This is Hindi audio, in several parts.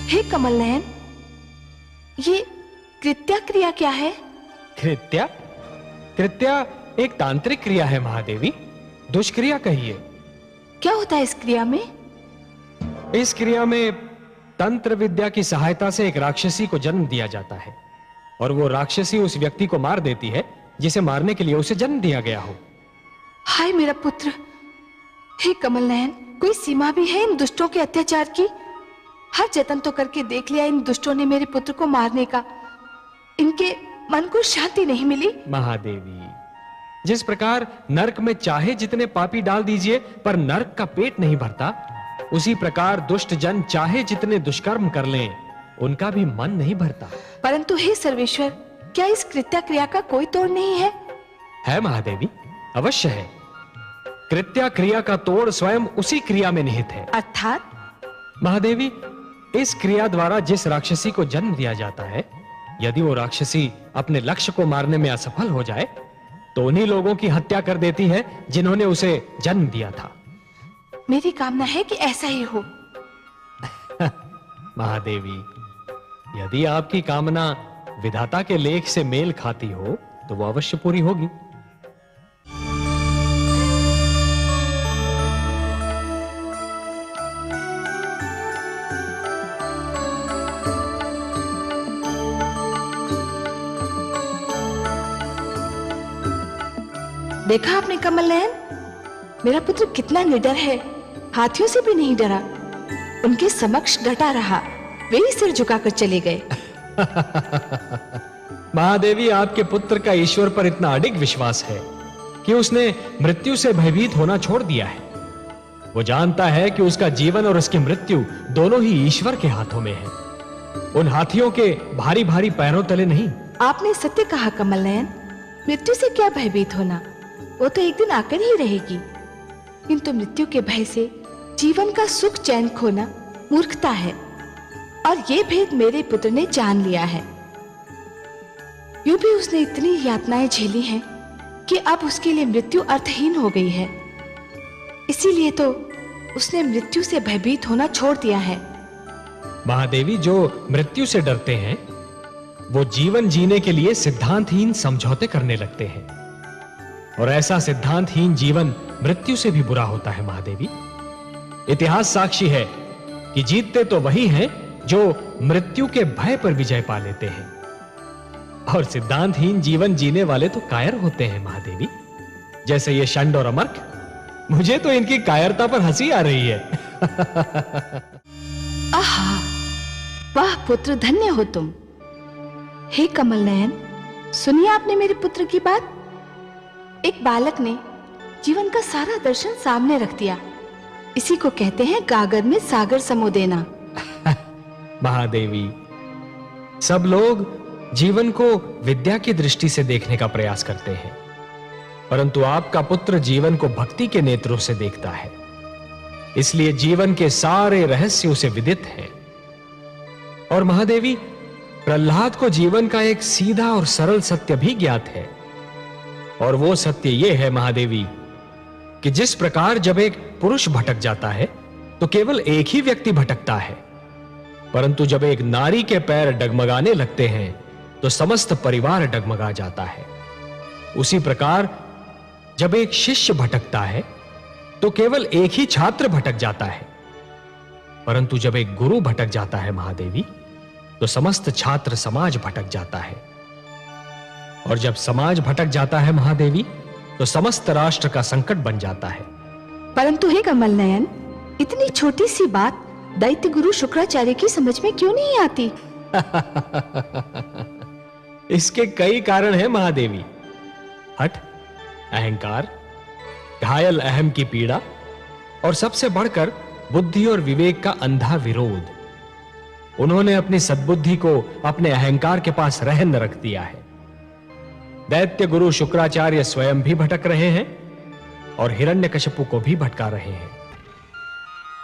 हे कमल नयन, ये कृत्या क्रिया क्या है? कृत्या? कृत्या एक तांत्रिक क्रिया है महादेवी, दुष्क्रिया कहिए। क्या होता है इस क्रिया में? इस क्रिया में तंत्र विद्या की सहायता से एक राक्षसी को जन्म दिया जाता है और वो राक्षसी उस व्यक्ति को मार देती है जिसे मारने के लिए उसे जन्म दिया गया हो। हाय मेरा पुत्र। हे कमल नयन, कोई सीमा भी है इन दुष्टों के अत्याचार की? हर जतन तो करके देख लिया इन दुष्टों ने मेरे पुत्र को मारने का, इनके मन को शांति नहीं मिली। महादेवी, जिस प्रकार नरक में चाहे जितने पापी डाल दीजिए पर नरक का पेट नहीं भरता, उसी प्रकार दुष्ट जन चाहे जितने दुष्कर्म कर लें, उनका भी मन नहीं भरता। परंतु हे सर्वेश्वर, क्या इस कृत्या क्रिया का कोई तोड़ नहीं है? है महादेवी, अवश्य है। कृत्या क्रिया का तोड़ स्वयं उसी क्रिया में निहित है। अर्थात? महादेवी, इस क्रिया द्वारा जिस राक्षसी को जन्म दिया जाता है, यदि वो राक्षसी अपने लक्ष्य को मारने में असफल हो जाए तो उन्हीं लोगों की हत्या कर देती है जिन्होंने उसे जन्म दिया था। मेरी कामना है कि ऐसा ही हो। महादेवी, यदि आपकी कामना विधाता के लेख से मेल खाती हो तो वो अवश्य पूरी होगी। देखा आपने कमल नयन, मेरा पुत्र कितना निडर है, हाथियों से भी नहीं डरा, उनके समक्ष डटा रहा, वे ही सिर झुकाकर चले गए। महादेवी, आपके पुत्र का ईश्वर पर इतना अडिग विश्वास है कि उसने मृत्यु से भयभीत होना छोड़ दिया है। वो जानता है कि उसका जीवन और उसकी मृत्यु दोनों ही ईश्वर के हाथों में है, उन हाथियों के भारी भारी पैरों तले नहीं। आपने सत्य कहा कमल नयन, मृत्यु से क्या भयभीत होना, वो तो एक दिन आकर ही रहेगी, किंतु मृत्यु के भय से जीवन का सुख चैन खोना मूर्खता है, और ये भेद मेरे पुत्र ने जान लिया है। यूं भी उसने इतनी यातनाएं झेली हैं कि अब उसके लिए मृत्यु अर्थहीन हो गई है, इसीलिए तो उसने मृत्यु से भयभीत होना छोड़ दिया है। महादेवी, जो मृत्यु से डरते हैं वो जीवन जीने के लिए सिद्धांतहीन समझौते करने लगते हैं, और ऐसा सिद्धांतहीन जीवन मृत्यु से भी बुरा होता है। महादेवी, इतिहास साक्षी है कि जीतते तो वही हैं जो मृत्यु के भय पर विजय पा लेते हैं, और सिद्धांतहीन जीवन जीने वाले तो कायर होते हैं। महादेवी, जैसे ये षंड और अमर्क, मुझे तो इनकी कायरता पर हंसी आ रही है। आहा, वाह पुत्र, धन्य हो तुम। हे कमल नयन, सुनिए आपने मेरे पुत्र की बात। एक बालक ने जीवन का सारा दर्शन सामने रख दिया, इसी को कहते हैं गागर में सागर समो देना। महादेवी, सब लोग जीवन को विद्या की दृष्टि से देखने का प्रयास करते हैं, परंतु आपका पुत्र जीवन को भक्ति के नेत्रों से देखता है, इसलिए जीवन के सारे रहस्य उसे विदित हैं। और महादेवी, प्रहलाद को जीवन का एक सीधा और सरल सत्य भी ज्ञात है, और वो सत्य ये है महादेवी कि जिस प्रकार जब एक पुरुष भटक जाता है तो केवल एक ही व्यक्ति भटकता है, परंतु जब एक नारी के पैर डगमगाने लगते हैं तो समस्त परिवार डगमगा जाता है। उसी प्रकार जब एक शिष्य भटकता है तो केवल एक ही छात्र भटक जाता है, परंतु जब एक गुरु भटक जाता है महादेवी, तो समस्त छात्र समाज भटक जाता है, और जब समाज भटक जाता है महादेवी, तो समस्त राष्ट्र का संकट बन जाता है। परंतु हे कमल नयन, इतनी छोटी सी बात दैत्य गुरु शुक्राचार्य की समझ में क्यों नहीं आती? इसके कई कारण हैं महादेवी। हठ, अहंकार, घायल अहम की पीड़ा, और सबसे बढ़कर बुद्धि और विवेक का अंधा विरोध। उन्होंने अपनी सद्बुद्धि को अपने अहंकार के पास रहन रख दिया है। दैत्य गुरु शुक्राचार्य स्वयं भी भटक रहे हैं और हिरण्यकशिपु को भी भटका रहे हैं।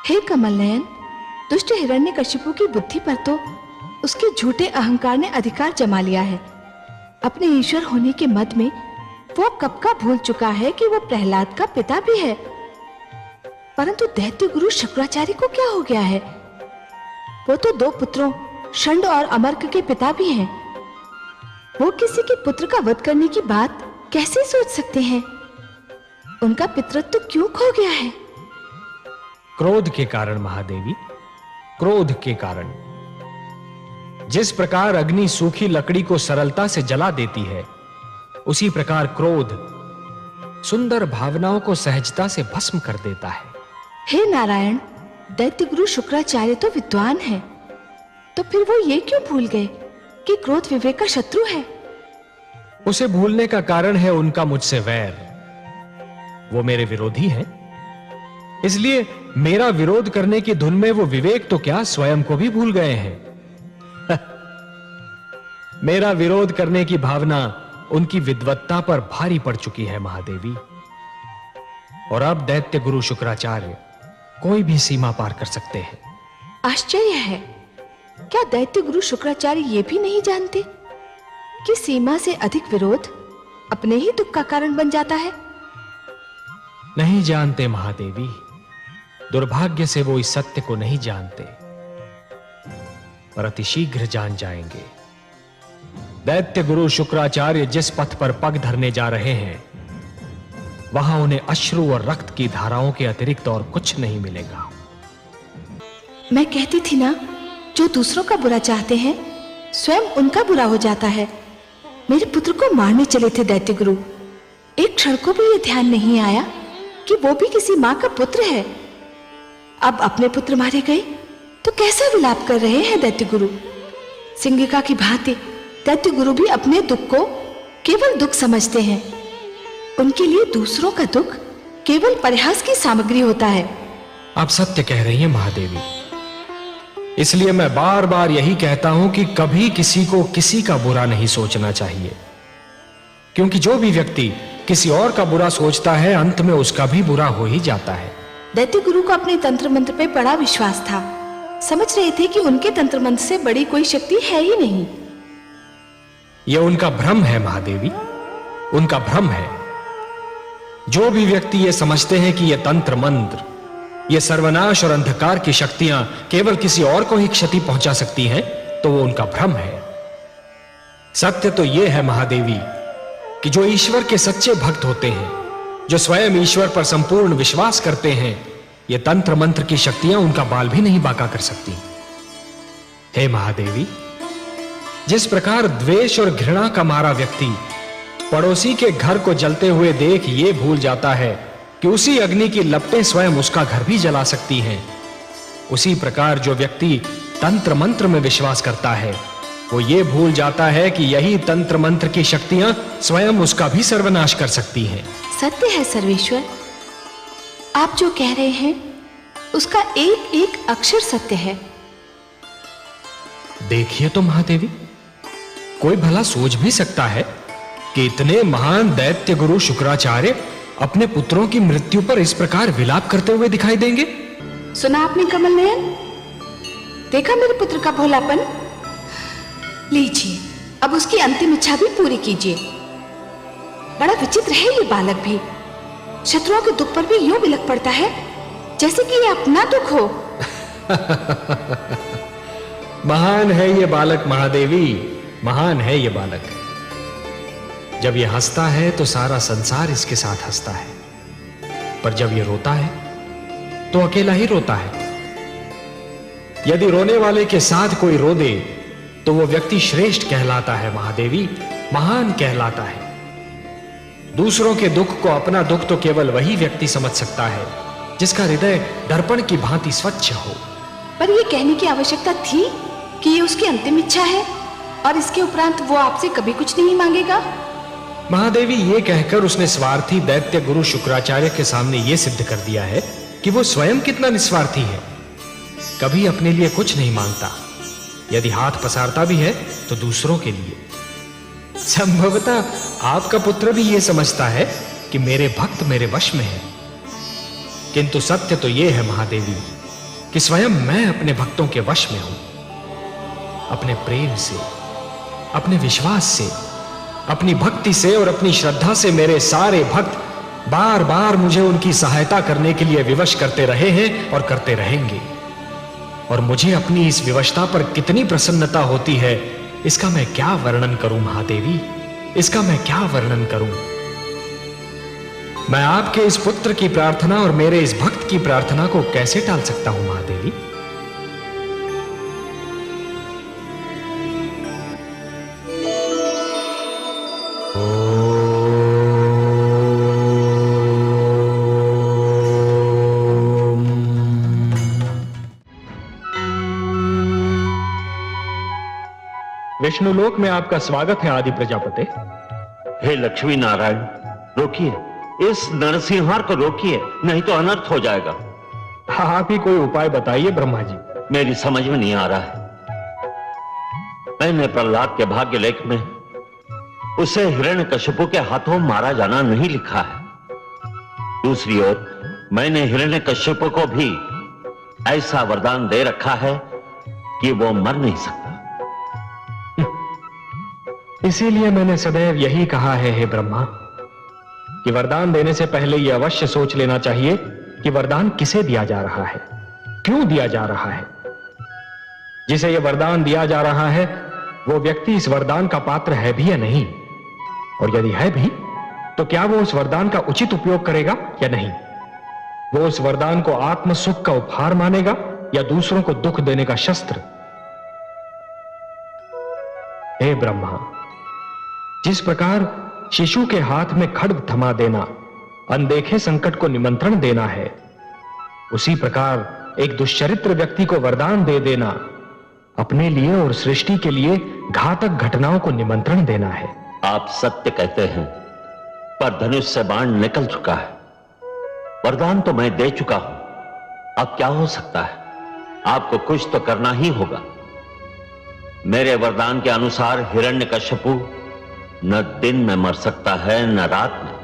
हे कमल नयन, दुष्ट हिरण्यकशिपु की बुद्धि पर तो उसके झूठे अहंकार ने अधिकार जमा लिया है। अपने ईश्वर होने के मद में वो कब का भूल चुका है कि वो प्रहलाद का पिता भी है। परंतु दैत्य गुरु शुक्राचार्य को क्या हो गया है? वो तो 2 पुत्रों षंड और अमर्क के पिता भी हैं। वो किसी के पुत्र का वध करने की बात कैसे सोच सकते हैं? उनका पितृत्व क्यों खो गया है? क्रोध के कारण महादेवी, क्रोध के कारण। जिस प्रकार अग्नि सूखी लकड़ी को सरलता से जला देती है, उसी प्रकार क्रोध सुंदर भावनाओं को सहजता से भस्म कर देता है। हे नारायण, दैत्य गुरु शुक्राचार्य तो विद्वान हैं, तो फिर वो ये क्यों भूल गए कि क्रोध विवेक का शत्रु है? उसे भूलने का कारण है उनका मुझसे वैर। वो मेरे विरोधी हैं, इसलिए मेरा विरोध करने की धुन में वो विवेक तो क्या स्वयं को भी भूल गए हैं। मेरा विरोध करने की भावना उनकी विद्वत्ता पर भारी पड़ चुकी है महादेवी। और अब दैत्य गुरु शुक्राचार्य कोई भी सीमा पार कर सकते हैं। आश्चर्य है, क्या दैत्य गुरु शुक्राचार्य ये भी नहीं जानते कि सीमा से अधिक विरोध अपने ही दुख का कारण बन जाता है? नहीं जानते महादेवी, दुर्भाग्य से वो इस सत्य को नहीं जानते, पर अतिशीघ्र जान जाएंगे। दैत्य गुरु शुक्राचार्य जिस पथ पर पग धरने जा रहे हैं, वहां उन्हें अश्रु और रक्त की धाराओं के अतिरिक्त और कुछ नहीं मिलेगा। मैं कहती थी ना, जो दूसरों का बुरा चाहते हैं स्वयं उनका बुरा हो जाता है। मेरे पुत्र को मारने चले थे दैत्य गुरु, एक क्षण को भी ये ध्यान नहीं आया कि वो भी किसी मां का पुत्र है। अब अपने पुत्र मारे गए तो कैसा विलाप कर रहे हैं दैत्य गुरु। सिंगिका की भांति दैत्य गुरु भी अपने दुख को केवल दुख समझते हैं। उनके लिए दूसरों का दुख केवल परिहास की सामग्री होता है। आप सत्य कह रही हैं महादेवी, इसलिए मैं बार बार यही कहता हूं कि कभी किसी को किसी का बुरा नहीं सोचना चाहिए, क्योंकि जो भी व्यक्ति किसी और का बुरा सोचता है, अंत में उसका भी बुरा हो ही जाता है। दैत्य गुरु को अपने तंत्र मंत्र पे बड़ा विश्वास था। समझ रहे थे कि उनके तंत्र मंत्र से बड़ी कोई शक्ति है ही नहीं। यह उनका भ्रम है महादेवी, उनका भ्रम है। जो भी व्यक्ति ये समझते हैं कि यह तंत्र मंत्र, ये सर्वनाश और अंधकार की शक्तियां केवल किसी और को ही क्षति पहुंचा सकती हैं, तो वो उनका भ्रम है। सत्य तो यह है महादेवी कि जो ईश्वर के सच्चे भक्त होते हैं, जो स्वयं ईश्वर पर संपूर्ण विश्वास करते हैं, ये तंत्र मंत्र की शक्तियां उनका बाल भी नहीं बांका कर सकती। हे महादेवी, जिस प्रकार द्वेष और घृणा का मारा व्यक्ति पड़ोसी के घर को जलते हुए देख ये भूल जाता है कि उसी अग्नि की लपटें स्वयं उसका घर भी जला सकती हैं, उसी प्रकार जो व्यक्ति तंत्र मंत्र में विश्वास करता है, वो ये भूल जाता है कि यही तंत्र मंत्र की शक्तियां स्वयं उसका भी सर्वनाश कर सकती हैं। सत्य है सर्वेश्वर, आप जो कह रहे हैं उसका एक एक अक्षर सत्य है। देखिए तो महादेवी, कोई भला सोच भी सकता है कि इतने महान दैत्य गुरु शुक्राचार्य अपने पुत्रों की मृत्यु पर इस प्रकार विलाप करते हुए दिखाई देंगे? सुना आपने कमल नयन? देखा मेरे पुत्र का भोलापन? लीजिए, अब उसकी अंतिम इच्छा भी पूरी कीजिए। बड़ा विचित्र है ये बालक भी, शत्रुओं के दुख पर भी यूं बिलख पड़ता है जैसे कि ये अपना दुख हो। महान है ये बालक महादेवी, महान है ये बालक। जब ये हंसता है तो सारा संसार इसके साथ हंसता है, पर जब ये रोता है तो अकेला ही रोता है। यदि रोने वाले के साथ कोई रो दे तो वो व्यक्ति श्रेष्ठ कहलाता है महादेवी, महान कहलाता है। दूसरों के दुख को अपना दुख तो केवल वही व्यक्ति समझ सकता है जिसका हृदय दर्पण की भांति स्वच्छ हो। पर यह कहने की आवश्यकता थी कि ये उसकी अंतिम इच्छा है और इसके उपरांत वो आपसे कभी कुछ नहीं मांगेगा? महादेवी, ये कहकर उसने स्वार्थी दैत्य गुरु शुक्राचार्य के सामने यह सिद्ध कर दिया है कि वो स्वयं कितना निस्वार्थी है, कभी अपने लिए कुछ नहीं मांगता। यदि हाथ पसारता भी है तो दूसरों के लिए। संभवतः आपका पुत्र भी यह समझता है कि मेरे भक्त मेरे वश में हैं, किंतु सत्य तो यह है महादेवी कि स्वयं मैं अपने भक्तों के वश में हूं। अपने प्रेम से, अपने विश्वास से, अपनी भक्ति से और अपनी श्रद्धा से मेरे सारे भक्त बार बार मुझे उनकी सहायता करने के लिए विवश करते रहे हैं और करते रहेंगे। और मुझे अपनी इस विवशता पर कितनी प्रसन्नता होती है, इसका मैं क्या वर्णन करूं महादेवी, इसका मैं क्या वर्णन करूं। मैं आपके इस पुत्र की प्रार्थना और मेरे इस भक्त की प्रार्थना को कैसे टाल सकता हूं महादेवी। विष्णुलोक में आपका स्वागत है आदि प्रजापति। हे लक्ष्मी नारायण, रोकिए, इस नरसिंहार को रोकिए, नहीं तो अनर्थ हो जाएगा। आप ही कोई उपाय बताइए ब्रह्मा जी। मेरी समझ में नहीं आ रहा है। मैंने प्रहलाद के भाग्य लेख में उसे हिरण्यकशिपु के हाथों मारा जाना नहीं लिखा है। दूसरी ओर मैंने हिरण्यकशिपु को भी ऐसा वरदान दे रखा है कि वो मर नहीं सकता। इसीलिए मैंने सदैव यही कहा है हे ब्रह्मा, कि वरदान देने से पहले यह अवश्य सोच लेना चाहिए कि वरदान किसे दिया जा रहा है, क्यों दिया जा रहा है। जिसे यह वरदान दिया जा रहा है वो व्यक्ति इस वरदान का पात्र है भी या नहीं, और यदि है भी तो क्या वो उस वरदान का उचित उपयोग करेगा या नहीं। वो उस वरदान को आत्म सुख का उपहार मानेगा या दूसरों को दुख देने का शस्त्र। हे ब्रह्मा, जिस प्रकार शिशु के हाथ में खड्ग थमा देना अनदेखे संकट को निमंत्रण देना है, उसी प्रकार एक दुष्चरित्र व्यक्ति को वरदान दे देना अपने लिए और सृष्टि के लिए घातक घटनाओं को निमंत्रण देना है। आप सत्य कहते हैं, पर धनुष से बाण निकल चुका है। वरदान तो मैं दे चुका हूं, अब क्या हो सकता है। आपको कुछ तो करना ही होगा। मेरे वरदान के अनुसार हिरण्यकशिपु न दिन में मर सकता है, न रात में,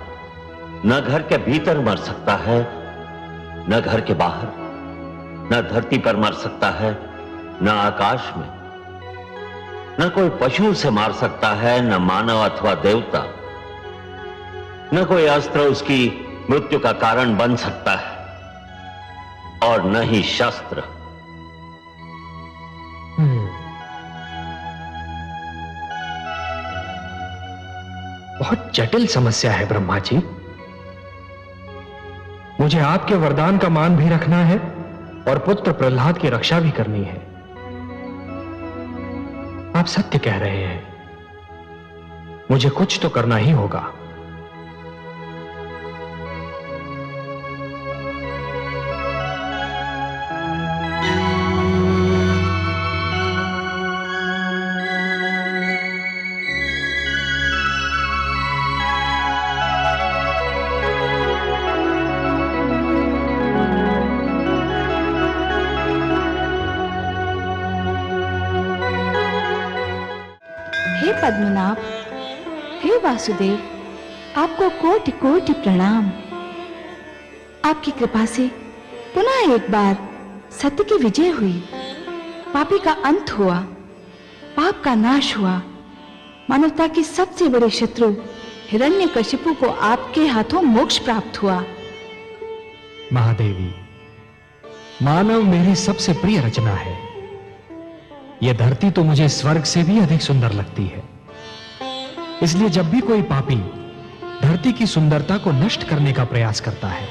न घर के भीतर मर सकता है, न घर के बाहर, न धरती पर मर सकता है, न आकाश में, न कोई पशु से मार सकता है, न मानव अथवा देवता, न कोई अस्त्र उसकी मृत्यु का कारण बन सकता है, और न ही शस्त्र। बहुत जटिल समस्या है ब्रह्मा जी। मुझे आपके वरदान का मान भी रखना है और पुत्र प्रहलाद की रक्षा भी करनी है। आप सत्य कह रहे हैं, मुझे कुछ तो करना ही होगा। हे पद्मनाभ, हे वासुदेव, आपको कोटि कोटि प्रणाम। आपकी कृपा से पुनः एक बार सत्य की विजय हुई, पापी का अंत हुआ, पाप का नाश हुआ। मानवता के सबसे बड़े शत्रु हिरण्यकशिपु को आपके हाथों मोक्ष प्राप्त हुआ। महादेवी, मानव मेरी सबसे प्रिय रचना है। यह धरती तो मुझे स्वर्ग से भी अधिक सुंदर लगती है। इसलिए जब भी कोई पापी धरती की सुंदरता को नष्ट करने का प्रयास करता है,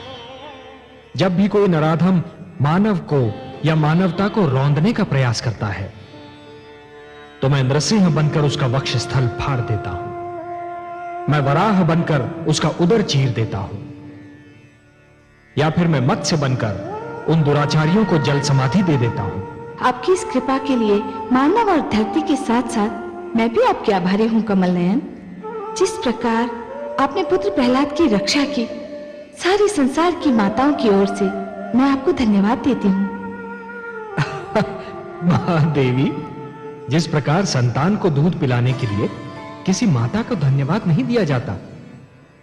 जब भी कोई नराधम मानव को या मानवता को रौंदने का प्रयास करता है, तो मैं नरसिंह बनकर उसका वक्ष स्थल फाड़ देता हूं। मैं वराह बनकर उसका उदर चीर देता हूं, या फिर मैं मत्स्य बनकर उन दुराचारियों को जल समाधि दे देता हूं। आपकी इस कृपा के लिए मानव और धरती के साथ साथ मैं भी आपके आभारी हूं कमल नयन। जिस प्रकार आपने पुत्र प्रहलाद की रक्षा की, सारी संसार की माताओं की ओर से मैं आपको धन्यवाद देती हूँ। महादेवी, जिस प्रकार संतान को दूध पिलाने के लिए किसी माता को धन्यवाद नहीं दिया जाता,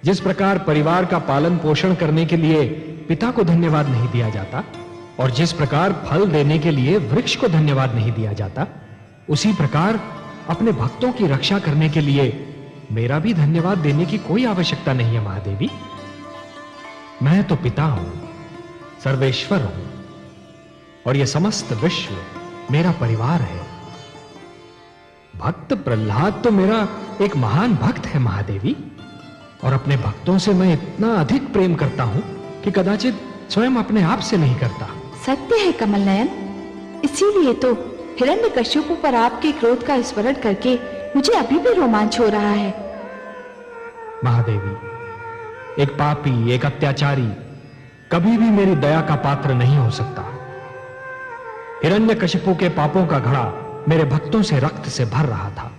जिस प्रकार परिवार का पालन पोषण करने के लिए पिता को धन्यवाद नहीं दिया जाता, और जिस प्रकार फल देने के लिए वृक्ष को धन्यवाद नहीं दिया जाता, उसी प्रकार अपने भक्तों की रक्षा करने के लिए मेरा भी धन्यवाद देने की कोई आवश्यकता नहीं है महादेवी। मैं तो पिता हूं, सर्वेश्वर हूं। और यह समस्त विश्व मेरा परिवार है। भक्त प्रहलाद तो मेरा एक महान भक्त है महादेवी, और अपने भक्तों से मैं इतना अधिक प्रेम करता हूं कि कदाचित स्वयं अपने आप से नहीं करता। सत्य है कमल नयन, इसीलिए तो हिरण्यकश्यप पर आपके क्रोध का स्मरण करके मुझे अभी भी रोमांच हो रहा है। महादेवी, एक पापी, एक अत्याचारी कभी भी मेरी दया का पात्र नहीं हो सकता। हिरण्यकशिपु के पापों का घड़ा मेरे भक्तों से रक्त से भर रहा था।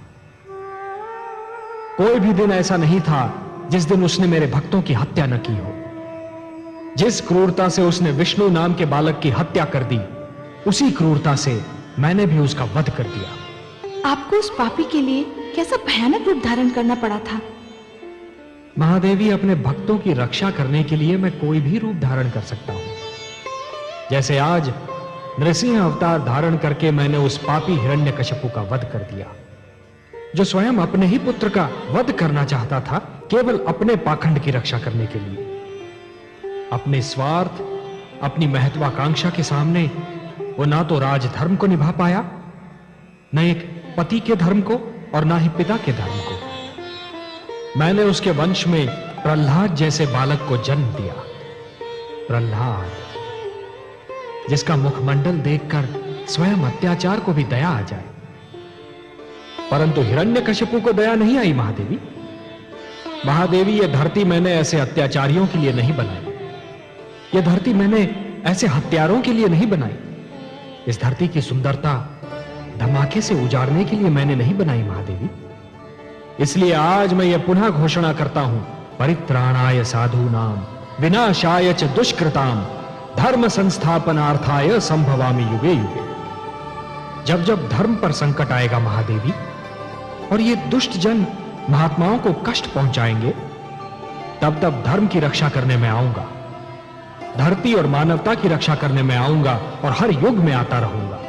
कोई भी दिन ऐसा नहीं था जिस दिन उसने मेरे भक्तों की हत्या न की हो। जिस क्रूरता से उसने विष्णु नाम के बालक की हत्या कर दी, उसी क्रूरता से मैंने भी उसका वध कर दिया। आपको उस पापी के लिए कैसा भयानक रूप धारण करना पड़ा था? महादेवी, अपने भक्तों की रक्षा करने के लिए मैं कोई भी रूप धारण कर सकता हूं। जैसे आज नृसिंह अवतार धारण करके मैंने उस पापी हिरण्यकशिपु का वध कर दिया, जो स्वयं अपने ही पुत्र का वध करना चाहता था, केवल अपने पाखंड की रक्षा करने के लिए। अपने स्वार्थ, अपनी महत्वाकांक्षा के सामने वो ना तो राजधर्म को निभा पाया, न एक पति के धर्म को, और ना ही पिता के धर्म को। मैंने उसके वंश में प्रहलाद जैसे बालक को जन्म दिया। प्रहलाद, जिसका मुखमंडल देखकर स्वयं अत्याचार को भी दया आ जाए। परंतु हिरण्यकशिपु को दया नहीं आई महादेवी। महादेवी, यह धरती मैंने ऐसे अत्याचारियों के लिए नहीं बनाई। यह धरती मैंने ऐसे हत्यारों के लिए नहीं बनाई। इस धरती की सुंदरता धमाके से उजाड़ने के लिए मैंने नहीं बनाई महादेवी। इसलिए आज मैं यह पुनः घोषणा करता हूं, परित्राणाय साधूनां विनाशाय च दुष्कृतां धर्म संस्थापनार्थाय संभवामि युगे युगे। जब जब धर्म पर संकट आएगा महादेवी, और ये दुष्ट जन महात्माओं को कष्ट पहुंचाएंगे, तब तब धर्म की रक्षा करने में आऊंगा, धरती और मानवता की रक्षा करने में आऊंगा, और हर युग में आता रहूंगा।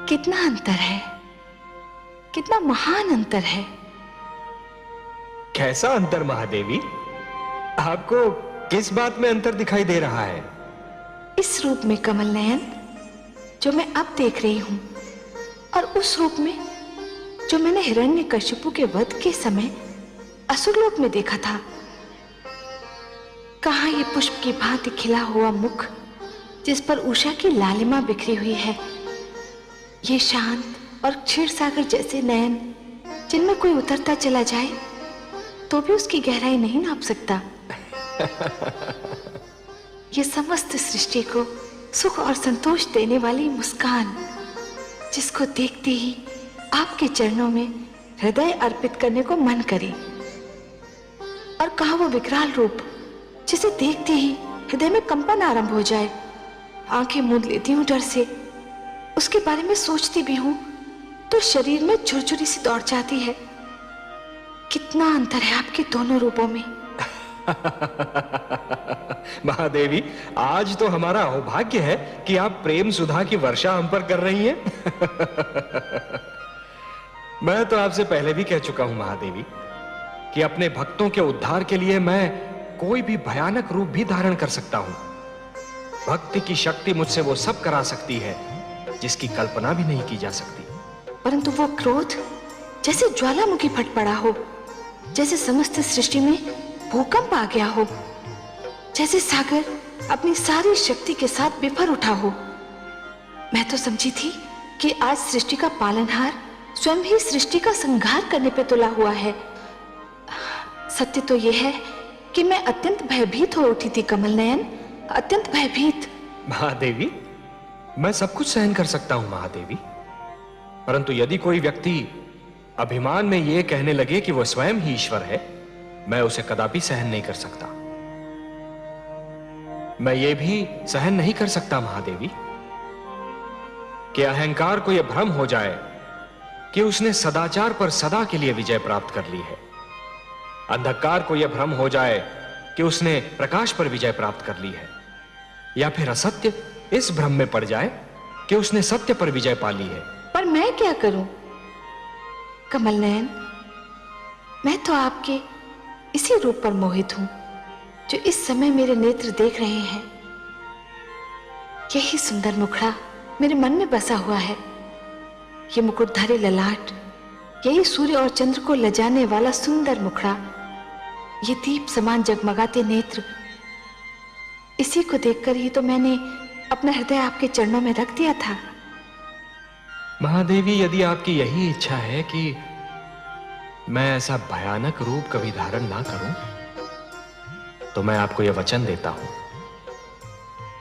कितना अंतर है, कितना महान अंतर है। कैसा अंतर महादेवी? आपको किस बात में अंतर दिखाई दे रहा है? इस रूप में कमल नयन जो मैं अब देख रही हूं, और उस रूप में जो मैंने हिरण्यकशिपु के वध के समय असुरलोक में देखा था। कहां ये पुष्प की भांति खिला हुआ मुख, जिस पर उषा की लालिमा बिखरी हुई है, ये शांत और क्षीर सागर जैसे नयन, जिनमें कोई उतरता चला जाए तो भी उसकी गहराई नहीं नाप सकता। ये समस्त सृष्टि को सुख और संतोष देने वाली मुस्कान, जिसको देखते ही आपके चरणों में हृदय अर्पित करने को मन करे। और कहा वो विकराल रूप, जिसे देखते ही हृदय में कंपन आरंभ हो जाए। आंखें मूंद लेती हूं डर से, उसके बारे में सोचती भी हूं तो शरीर में झुरझुरी सी दौड़ जाती है। कितना अंतर है आपके दोनों रूपों में। महादेवी, आज तो हमारा सौभाग्य है कि आप प्रेम सुधा की वर्षा हम पर कर रही हैं। मैं तो आपसे पहले भी कह चुका हूं महादेवी कि अपने भक्तों के उद्धार के लिए मैं कोई भी भयानक रूप भी धारण कर सकता हूं। भक्ति की शक्ति मुझसे वो सब करा सकती है जिसकी कल्पना भी नहीं की जा सकती। परंतु वो क्रोध जैसे ज्वालामुखी फट पड़ा हो, जैसे समस्त सृष्टि में भूकंप आ गया हो, जैसे सागर अपनी सारी शक्ति के साथ बिफर उठा हो। मैं तो समझी थी कि आज सृष्टि का पालनहार स्वयं ही सृष्टि का संहार करने पे तुला हुआ है। सत्य तो यह है कि मैं अत्यंत भयभीत हो उठी थी कमल नयन, अत्यंत भयभीत। महादेवी, मैं सब कुछ सहन कर सकता हूं महादेवी, परंतु यदि कोई व्यक्ति अभिमान में यह कहने लगे कि वो स्वयं ही ईश्वर है, मैं उसे कदापि सहन नहीं कर सकता। मैं ये भी सहन नहीं कर सकता महादेवी कि अहंकार को यह भ्रम हो जाए कि उसने सदाचार पर सदा के लिए विजय प्राप्त कर ली है। अंधकार को यह भ्रम हो जाए कि उसने प्रकाश पर विजय प्राप्त कर ली है, या फिर असत्य इस भ्रम में पड़ जाए कि उसने सत्य पर विजय पा ली है। पर मैं क्या करूं कमल नयन? मैं तो आपके इसी रूप पर मोहित हूं जो इस समय मेरे नेत्र देख रहे हैं। यही सुंदर मुखड़ा मेरे मन में बसा हुआ है। ये मुकुटधारी ललाट, यही सूर्य और चंद्र को लजाने वाला सुंदर मुखड़ा, ये दीप समान जगमगाते नेत्र, इसी को देखकर ही तो मैंने अपना हृदय आपके चरणों में रख दिया था। महादेवी, यदि आपकी यही इच्छा है कि मैं ऐसा भयानक रूप कभी धारण ना करूं, तो मैं आपको यह वचन देता हूं,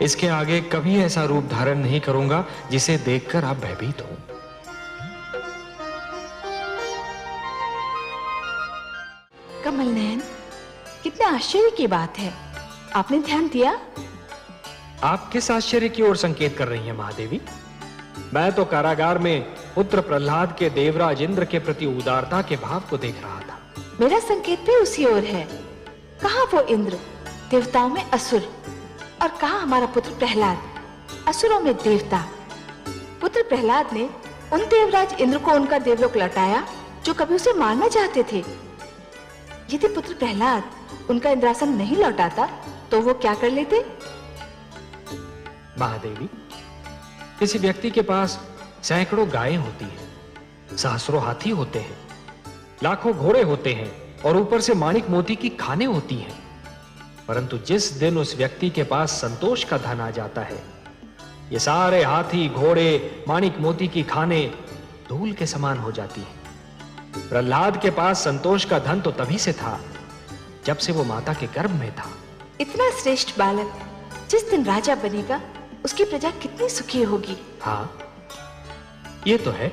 इसके आगे कभी ऐसा रूप धारण नहीं करूंगा जिसे देखकर आप भयभीत हो। कमल नयन, कितने आश्चर्य की बात है, आपने ध्यान दिया? आप किस आश्चर्य की ओर संकेत कर रही हैं महादेवी? मैं तो कारागार में पुत्र प्रहलाद के देवराज इंद्र के प्रति उदारता के भाव को देख रहा था। मेरा संकेत भी उसी ओर है। कहाँ वो इंद्र, देवताओं में असुर, और कहाँ हमारा पुत्र प्रहलाद, असुरों में देवता। पुत्र प्रहलाद ने उन देवराज इंद्र को उनका देवलोक लौटाया जो कभी उसे मारना चाहते थे। यदि पुत्र प्रहलाद उनका इंद्रासन नहीं लौटाता तो वो क्या कर लेते? महादेवी, किसी व्यक्ति के पास सैकड़ों गायें होती हैं, सहस्रों हाथी होते हैं, लाखों घोड़े होते हैं और ऊपर से माणिक मोती की खानें होती हैं, परंतु जिस दिन उस व्यक्ति के पास संतोष का धन आ जाता है, ये सारे हाथी, घोड़े, माणिक मोती की खानें धूल के समान हो जाती हैं। प्रहलाद के पास संतोष का धन तो तभी से था जब से वो माता के गर्भ में था। इतना श्रेष्ठ बालक जिस दिन राजा बनेगा, उसकी प्रजा कितनी सुखी होगी। हाँ, ये तो है,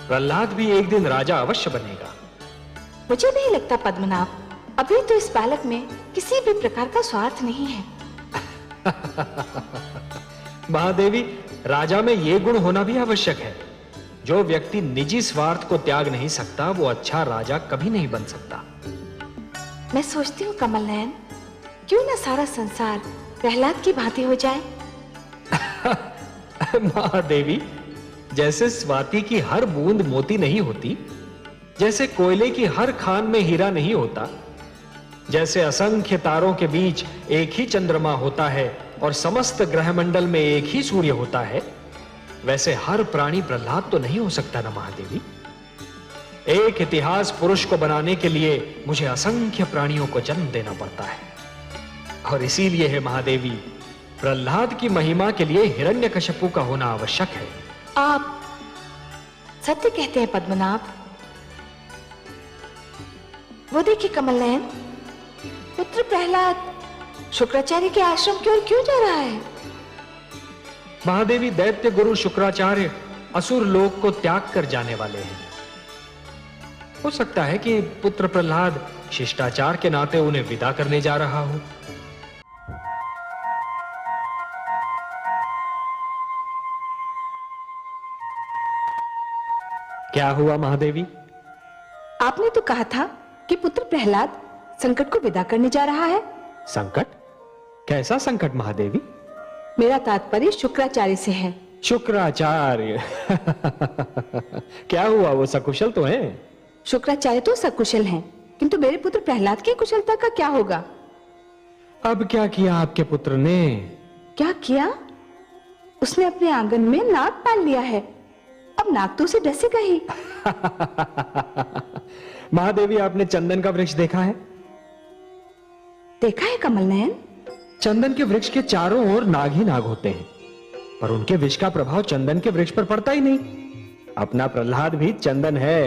प्रहलाद भी एक दिन राजा अवश्य बनेगा। मुझे नहीं लगता पद्मनाभ, अभी तो इस बालक में किसी भी प्रकार का स्वार्थ नहीं है। महादेवी, राजा में ये गुण होना भी आवश्यक है। जो व्यक्ति निजी स्वार्थ को त्याग नहीं सकता, वो अच्छा राजा कभी नहीं बन सकता। मैं सोचती हूँ कमल नयन, क्यों ना सारा संसार प्रहलाद की भांति हो जाए। महादेवी, जैसे स्वाति की हर बूंद मोती नहीं होती, जैसे कोयले की हर खान में हीरा नहीं होता, जैसे असंख्य तारों के बीच एक ही चंद्रमा होता है और समस्त ग्रहमंडल में एक ही सूर्य होता है, वैसे हर प्राणी प्रहलाद तो नहीं हो सकता ना महादेवी। एक इतिहास पुरुष को बनाने के लिए मुझे असंख्य प्राणियों को जन्म देना पड़ता है, और इसीलिए है महादेवी, प्रहलाद की महिमा के लिए हिरण्यकशिपु का होना आवश्यक है। आप सत्य कहते हैं पद्मनाभ। वो देखिए कमल नयन, पुत्र प्रहलाद शुक्राचार्य के आश्रम की ओर क्यों जा रहा है? महादेवी, दैत्य गुरु शुक्राचार्य असुर लोक को त्याग कर जाने वाले हैं। हो सकता है कि पुत्र प्रहलाद शिष्टाचार के नाते उन्हें विदा करने जा रहा हो। क्या हुआ महादेवी? आपने तो कहा था कि पुत्र प्रहलाद संकट को विदा करने जा रहा है। संकट? कैसा संकट महादेवी? मेरा तात्पर्य शुक्राचार्य से है। शुक्राचार्य? क्या हुआ, वो सकुशल तो हैं? शुक्राचार्य तो सकुशल हैं, किंतु मेरे पुत्र प्रहलाद की कुशलता का क्या होगा? अब क्या किया आपके पुत्र ने? क्या किया? उसने अपने आंगन में नाग पाल लिया है। अब नाग तो उसे डसेगा ही। महादेवी, आपने चंदन का वृक्ष देखा है? देखा है कमल नयन। चंदन के वृक्ष के चारों ओर नाग ही नाग होते हैं, पर उनके विष का प्रभाव चंदन के वृक्ष पर पड़ता ही नहीं। अपना प्रहलाद भी चंदन है।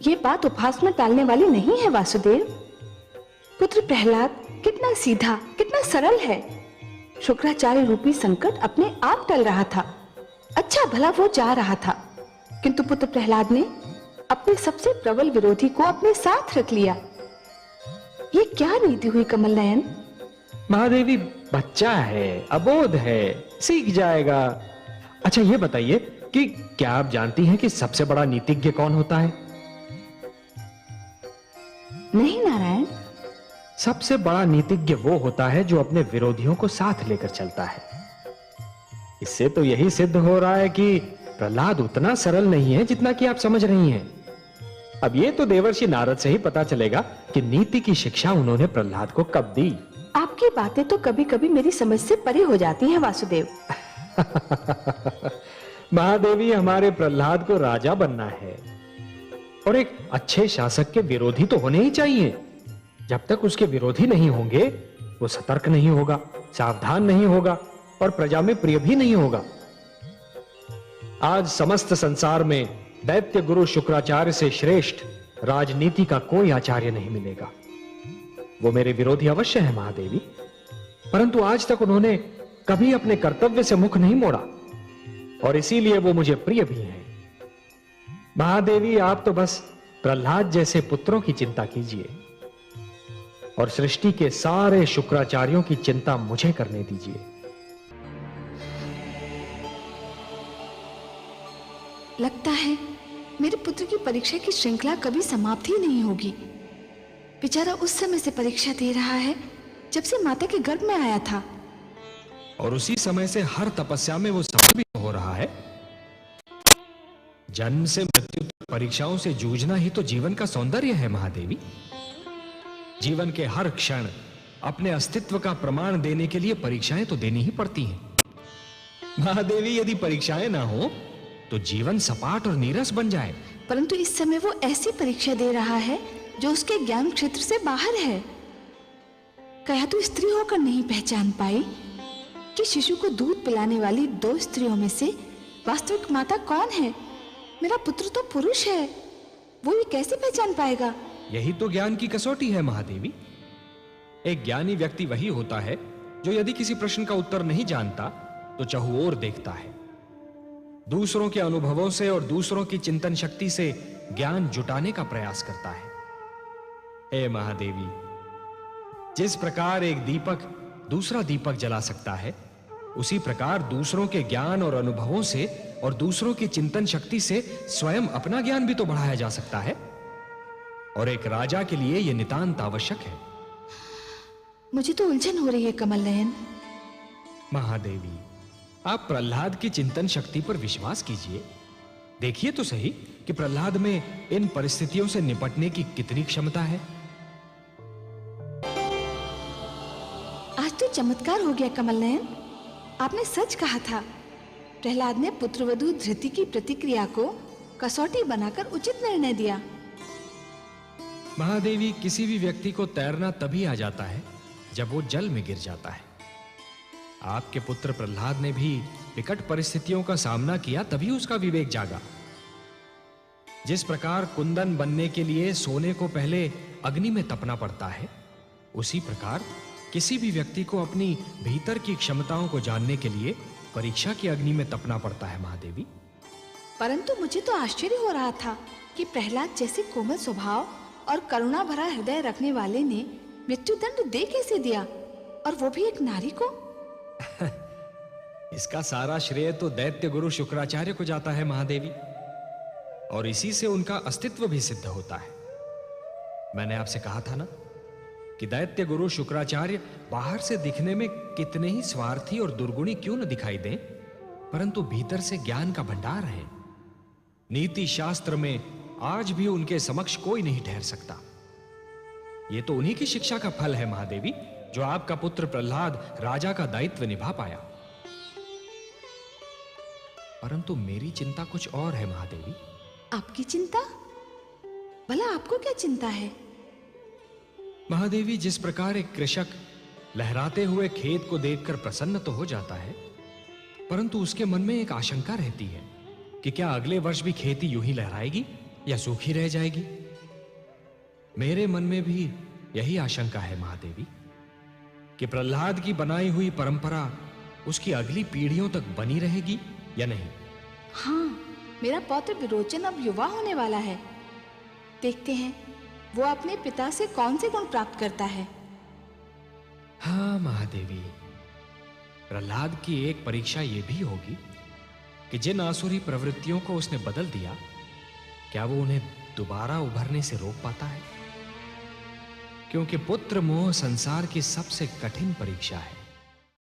ये बात उपहास में टालने वाली नहीं है वासुदेव। पुत्र प्रहलाद कितना सीधा, कितना सरल है। शुक्राचार्य रूपी संकट अपने आप टल रहा था। अच्छा भला वो जा रहा था, किंतु पुत्र प्रहलाद ने अपने सबसे प्रबल विरोधी को अपने साथ रख लिया। ये क्या नीति हुई कमल नयन? महादेवी बच्चा है, अबोध है, सीख जाएगा। अच्छा ये बताइए कि क्या आप जानती हैं कि सबसे बड़ा नीतिज्ञ कौन होता है? नहीं नारायण। सबसे बड़ा नीतिज्ञ वो होता है जो अपने विरोधियों को साथ लेकर चलता है। इससे तो यही सिद्ध हो रहा है कि प्रहलाद उतना सरल नहीं है जितना कि आप समझ रही हैं। अब ये तो देवर्षि नारद से ही पता चलेगा कि नीति की शिक्षा उन्होंने प्रहलाद को कब दी। आपकी बातें तो कभी कभी मेरी समझ से परे हो जाती हैं वासुदेव। महादेवी, हमारे प्रहलाद को राजा बनना है और एक अच्छे शासक के विरोधी तो होने ही चाहिए। जब तक उसके विरोधी नहीं होंगे वो सतर्क नहीं होगा, सावधान नहीं होगा और प्रजा में प्रिय भी नहीं होगा। आज समस्त संसार में दैत्य गुरु शुक्राचार्य से श्रेष्ठ राजनीति का कोई आचार्य नहीं मिलेगा। वो मेरे विरोधी अवश्य है महादेवी, परंतु आज तक उन्होंने कभी अपने कर्तव्य से मुख नहीं मोड़ा और इसीलिए वो मुझे प्रिय भी हैं। महादेवी, आप तो बस प्रहलाद जैसे पुत्रों की चिंता कीजिए और सृष्टि के सारे शुक्राचार्यों की चिंता मुझे करने दीजिए। लगता है मेरे पुत्र की परीक्षा की श्रृंखला कभी समाप्त ही नहीं होगी। बेचारा उस समय से परीक्षा दे रहा है जब से माता के गर्भ में आया था, और उसी समय से हर तपस्या में वो सफल भी हो रहा है। जन्म से मृत्यु तक परीक्षाओं से जूझना ही तो जीवन का सौंदर्य है महादेवी। जीवन के हर क्षण अपने अस्तित्व का प्रमाण देने के लिए परीक्षाएं तो देनी ही पड़ती हैं। महादेवी, यदि परीक्षाएं ना हो तो जीवन सपाट और नीरस बन जाए। परंतु इस समय वो ऐसी परीक्षा दे रहा है जो उसके ज्ञान क्षेत्र से बाहर है। कया तो स्त्री होकर नहीं पहचान पाई कि शिशु को दूध पिलाने वाली 2 स्त्रियों में से वास्तविक माता कौन है। मेरा पुत्र तो पुरुष है, वो ये कैसे पहचान पाएगा? यही तो ज्ञान की कसौटी है महादेवी। एक ज्ञानी व्यक्ति वही होता है जो यदि किसी प्रश्न का उत्तर नहीं जानता तो चहुओर देखता है, दूसरों के अनुभवों से और दूसरों की चिंतन शक्ति से ज्ञान जुटाने का प्रयास करता है। हे महादेवी, जिस प्रकार एक दीपक दूसरा दीपक जला सकता है, उसी प्रकार दूसरों के ज्ञान और अनुभवों से और दूसरों की चिंतन शक्ति से स्वयं अपना ज्ञान भी तो बढ़ाया जा सकता है, और एक राजा के लिए यह नितांत आवश्यक है। मुझे तो उलझन हो रही है कमल नयन। महादेवी, आप प्रहलाद की चिंतन शक्ति पर विश्वास कीजिए। देखिए तो सही कि प्रहलाद में इन परिस्थितियों से निपटने की कितनी क्षमता है। आज तो चमत्कार हो गया कमल नयन। आपने सच कहा था। प्रहलाद ने पुत्रवधू धृति की प्रतिक्रिया को कसौटी बनाकर उचित निर्णय दिया। महादेवी, किसी भी व्यक्ति को तैरना तभी आ जाता है जब वो जल में गिर जाता है। आपके पुत्र प्रहलाद ने भी विकट परिस्थितियों का सामना किया, तभी उसका विवेक जागा। जिस प्रकार कुंदन बनने के लिए सोने को पहले अग्नि में तपना पड़ता है, उसी प्रकार किसी भी व्यक्ति को अपनी भीतर की क्षमताओं को जानने के लिए परीक्षा की अग्नि में तपना पड़ता है महादेवी। परंतु मुझे तो आश्चर्य हो रहा था कि प्रहलाद जैसे कोमल स्वभाव और करुणा भरा हृदय रखने वाले ने मृत्युदंड दे कैसे दिया, और वो भी एक नारी को। इसका सारा श्रेय तो दैत्य गुरु शुक्राचार्य को जाता है महादेवी, और इसी से उनका अस्तित्व भी सिद्ध होता है। मैंने आपसे कहा था ना कि दैत्य गुरु शुक्राचार्य बाहर से दिखने में कितने ही स्वार्थी और दुर्गुणी क्यों न दिखाई दें, परंतु भीतर से ज्ञान का भंडार है। नीति शास्त्र में आज भी उनके समक्ष कोई नहीं ठहर सकता। यह तो उन्हीं की शिक्षा का फल है महादेवी, जो आपका पुत्र प्रहलाद राजा का दायित्व निभा पाया। परंतु मेरी चिंता कुछ और है महादेवी। आपकी चिंता? भला आपको क्या चिंता है? महादेवी, जिस प्रकार एक कृषक लहराते हुए खेत को देखकर प्रसन्न तो हो जाता है, परंतु उसके मन में एक आशंका रहती है कि क्या अगले वर्ष भी खेती यूं ही लहराएगी या सूखी रह जाएगी। मेरे मन में भी यही आशंका है महादेवी कि प्रहलाद की बनाई हुई परंपरा उसकी अगली पीढ़ियों तक बनी रहेगी या नहीं। हाँ, मेरा पौत्र विरोचन अब युवा होने वाला है देखते हैं वो अपने पिता से कौन से गुण प्राप्त करता है। हाँ महादेवी, प्रहलाद की एक परीक्षा यह भी होगी कि जिन आसुरी प्रवृत्तियों को उसने बदल दिया, क्या वो उन्हें दोबारा उभरने से रोक पाता है? क्योंकि पुत्र मोह संसार की सबसे कठिन परीक्षा है।